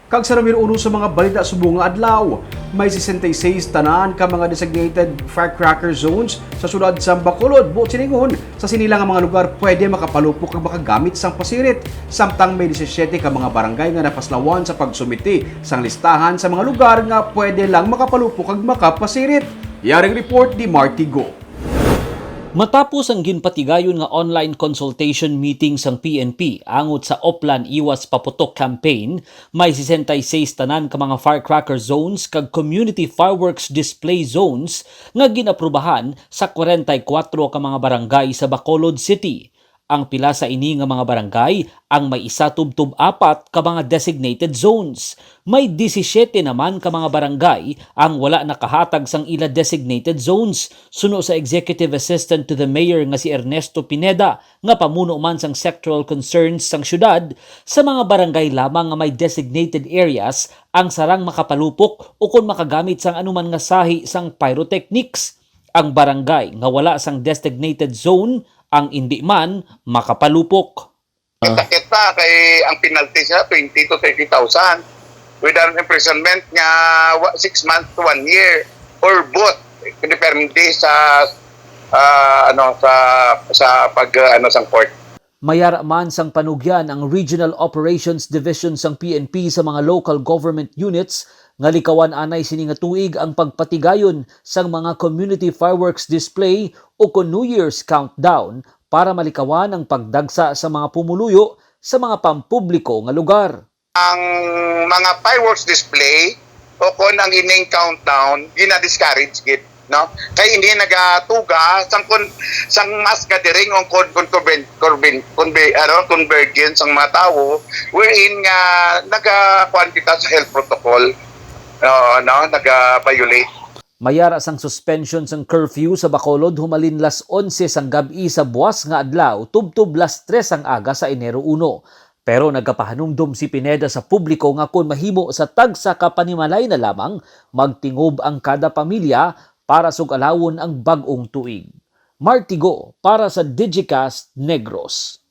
Kag sa numero uno sa mga balita subong nga adlaw, may 66 tanan ka mga designated firecracker zones sa syudad sa Bacolod. Buot siningon, sa sinilang nga mga lugar pwede makapalupok kag makagamit sang pasirit. Samtang may 17 ka mga barangay nga napaslawan sa pagsumiti sang listahan sa mga lugar nga pwede lang makapalupok kag makapasirit. Yaring report ni Marty Go. Matapos ang ginpatigayon nga online consultation meeting sang PNP angot sa Oplan Iwas Paputok campaign, may 66 tanan ka mga firecracker zones kag community fireworks display zones nga ginaprubahan sa 44 ka mga barangay sa Bacolod City. Ang pila sa ini nga mga barangay ang may isa tubtub apat ka mga designated zones. May 17 naman ka mga barangay ang wala nakahatag sang ila designated zones. Suno sa Executive Assistant to the Mayor nga si Ernesto Pineda nga pamuno man sang sectoral concerns sang syudad, sa mga barangay lamang nga may designated areas ang sarang makapalupok o kung makagamit sang anuman nga sahi sang pyrotechnics. Ang barangay nga wala sang designated zone ang hindi man makapalupok. Sakit pa kay ang penalty siya 20 to 30,000 with an imprisonment nga 6 months to 1 year or both depende sa sang court. Mayara man sang panugyan ang Regional Operations Division sang PNP sa mga local government units nga likawan anay sini nga tuig ang pagpatigayon sang mga community fireworks display o New Year's countdown para malikawan ang pagdagsa sa mga pumuluyo sa mga pampubliko nga lugar. Ang mga fireworks display o kung ang ining countdown gina-discourage gid, no? Kay hindi nagatuga sang mass gathering on convergence ang mga tawo wherein nga naga-kwantita sa health protocol, naga-violate. Mayara sang suspension sang curfew sa Bacolod humalin las 11 sang gabi sa buwas nga adlaw tubtub las 3 ang aga sa Enero 1. Pero nagapahanumdum si Pineda sa publiko nga kung mahimo sa tagsa ka panimalay na lamang magtingob ang kada pamilya para sugalawon ang bag-ong tuig. Martigo para sa Digicast Negros.